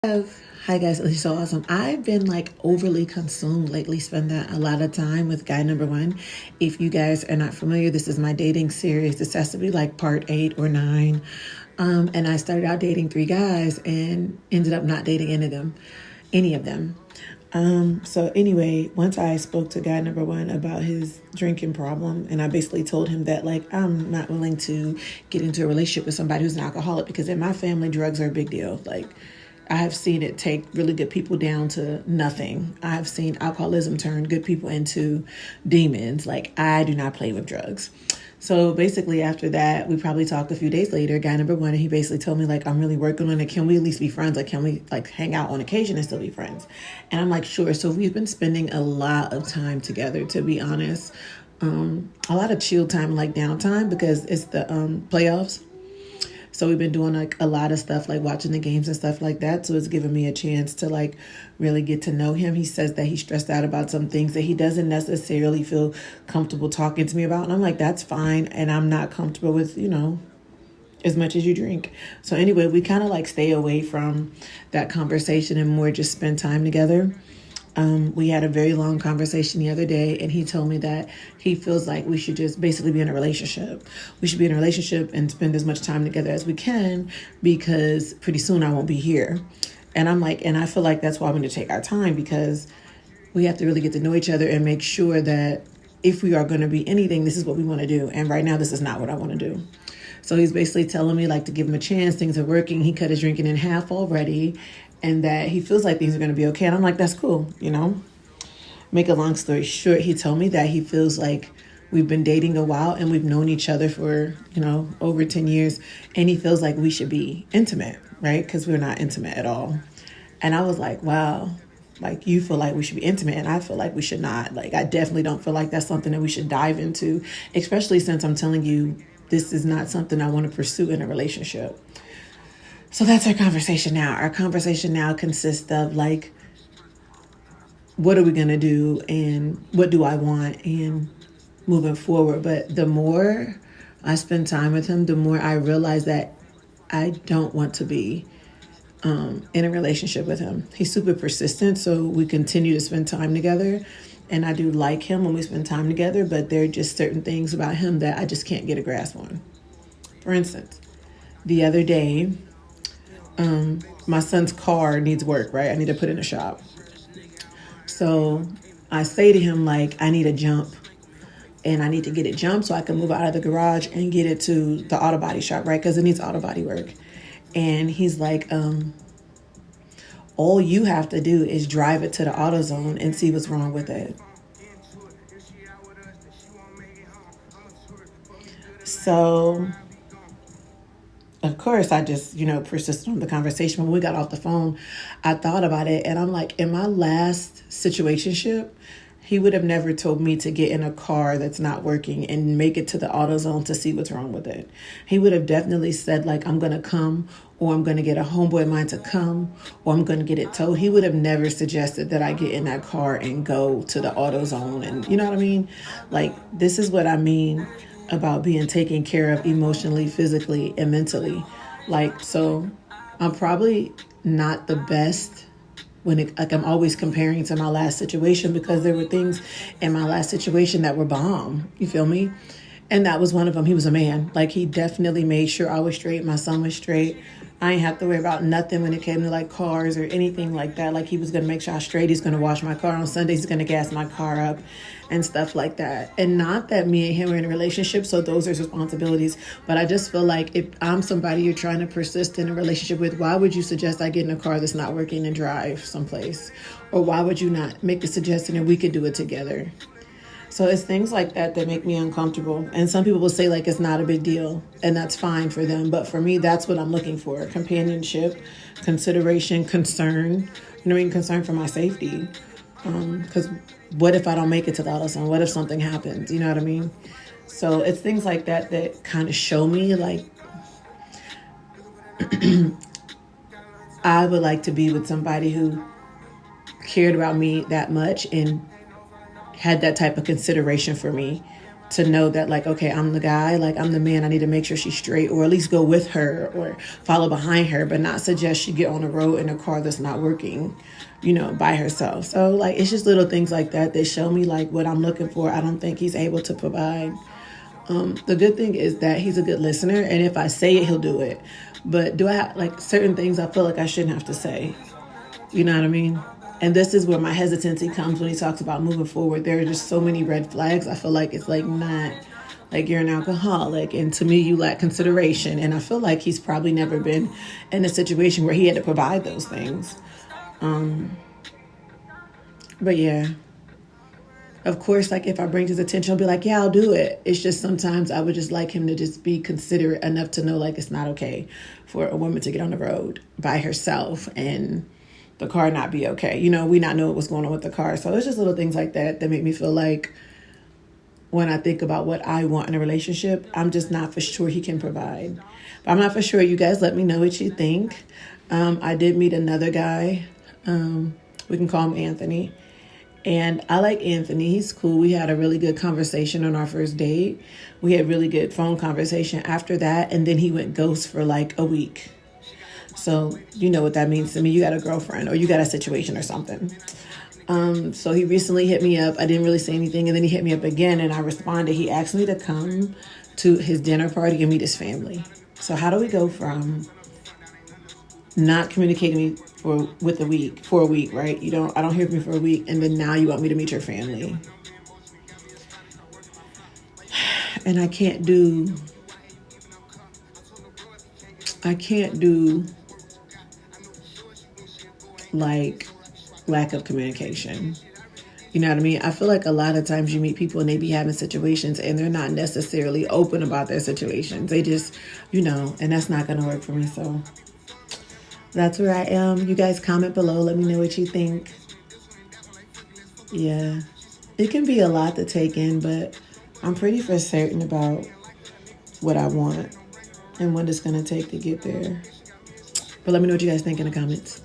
Hi guys, it's so awesome. I've been like overly consumed lately, spending a lot of time with guy number one. If you guys are not familiar, this is my dating series. This has to be like part 8 or 9. And I started out dating 3 guys and ended up not dating any of them. So anyway, once I spoke to guy number one about his drinking problem, and I basically told him that like I'm not willing to get into a relationship with somebody who's an alcoholic because in my family drugs are a big deal. Like I have seen it take really good people down to nothing. I have seen alcoholism turn good people into demons. Like I do not play with drugs. So basically after that, we probably talked a few days later, guy number one, and he basically told me like, I'm really working on it. Can we at least be friends? Like, can we like hang out on occasion and still be friends? And I'm like, sure. So we've been spending a lot of time together, to be honest. A lot of chill time, like downtime because it's the playoffs. So we've been doing like a lot of stuff, like watching the games and stuff like that. So it's given me a chance to like really get to know him. He says that he's stressed out about some things that he doesn't necessarily feel comfortable talking to me about. And I'm like, that's fine. And I'm not comfortable with, as much as you drink. So anyway, we kind of like stay away from that conversation and more just spend time together. We had a very long conversation the other day, and he told me that he feels like we should just basically be in a relationship. We should be in a relationship and spend as much time together as we can because pretty soon I won't be here. And I'm like, and I feel like that's why we need to take our time because we have to really get to know each other and make sure that if we are going to be anything, this is what we want to do. And right now, this is not what I want to do. So he's basically telling me like to give him a chance. Things are working. He cut his drinking in half already. And that he feels like things are going to be okay. And I'm like, that's cool, Make a long story short, he told me that he feels like we've been dating a while and we've known each other for, over 10 years. And he feels like we should be intimate, right? Because we're not intimate at all. And I was like, wow, like you feel like we should be intimate and I feel like we should not. Like, I definitely don't feel like that's something that we should dive into, especially since I'm telling you, this is not something I want to pursue in a relationship. So that's our conversation now. Our conversation now consists of like, what are we going to do and what do I want and moving forward. But the more I spend time with him, the more I realize that I don't want to be in a relationship with him. He's super persistent. So we continue to spend time together. And I do like him when we spend time together, but there are just certain things about him that I just can't get a grasp on. For instance, the other day, my son's car needs work, right? I need to put in a shop. So I say to him, like, I need a jump and I need to get it jumped so I can move out of the garage and get it to the auto body shop, right? Because it needs auto body work. And he's like, all you have to do is drive it to the AutoZone and see what's wrong with it. So of course, I just, persisted on the conversation. When we got off the phone, I thought about it. And I'm like, in my last situationship, he would have never told me to get in a car that's not working and make it to the AutoZone to see what's wrong with it. He would have definitely said, like, I'm going to come, or I'm going to get a homeboy of mine to come, or I'm going to get it towed. He would have never suggested that I get in that car and go to the AutoZone. And you know what I mean? Like, this is what I mean about being taken care of emotionally, physically, and mentally. Like, so I'm probably not the best I'm always comparing to my last situation because there were things in my last situation that were bomb. You feel me? And that was one of them. He was a man. Like, he definitely made sure I was straight. My son was straight. I ain't have to worry about nothing when it came to like cars or anything like that. Like, he was going to make sure I was straight. He's going to wash my car on Sundays. He's going to gas my car up and stuff like that. And not that me and him are in a relationship, so those are his responsibilities. But I just feel like if I'm somebody you're trying to persist in a relationship with, why would you suggest I get in a car that's not working and drive someplace? Or why would you not make the suggestion that we could do it together? So it's things like that that make me uncomfortable. And some people will say like it's not a big deal and that's fine for them. But for me, that's what I'm looking for. Companionship, consideration, concern, concern for my safety. Because what if I don't make it to the AutoZone? What if something happens? You know what I mean? So it's things like that that kind of show me like I would like to be with somebody who cared about me that much and had that type of consideration for me to know that, like, okay, I'm the guy, like, I'm the man, I need to make sure she's straight, or at least go with her or follow behind her, but not suggest she get on the road in a car that's not working, by herself. So, like, it's just little things like that that show me, like, what I'm looking for. I don't think he's able to provide. The good thing is that he's a good listener, and if I say it, he'll do it. But do I have, like, certain things I feel like I shouldn't have to say? You know what I mean? And this is where my hesitancy comes when he talks about moving forward. There are just so many red flags. I feel like it's like not like you're an alcoholic, and to me you lack consideration. And I feel like he's probably never been in a situation where he had to provide those things. But yeah, of course, like if I bring his attention, I'll be like, yeah, I'll do it. It's just sometimes I would just like him to just be considerate enough to know, like, it's not okay for a woman to get on the road by herself and the car not be okay. We not know what's going on with the car. So it's just little things like that that make me feel like when I think about what I want in a relationship, I'm just not for sure he can provide. But I'm not for sure. You guys let me know what you think. I did meet another guy. We can call him Anthony. And I like Anthony. He's cool. We had a really good conversation on our first date. We had really good phone conversation after that. And then he went ghost for like a week. So you know what that means to me. You got a girlfriend or you got a situation or something. So he recently hit me up. I didn't really say anything. And then he hit me up again and I responded. He asked me to come to his dinner party and meet his family. So how do we go from not communicating me for a week, right? I don't hear from you for a week. And then now you want me to meet your family. And I can't do like lack of communication. You know what I mean? I feel like a lot of times you meet people and they be having situations and they're not necessarily open about their situations. They just, and that's not going to work for me. So that's where I am. You guys comment below. Let me know what you think. Yeah, it can be a lot to take in, but I'm pretty for certain about what I want and what it's going to take to get there. But let me know what you guys think in the comments.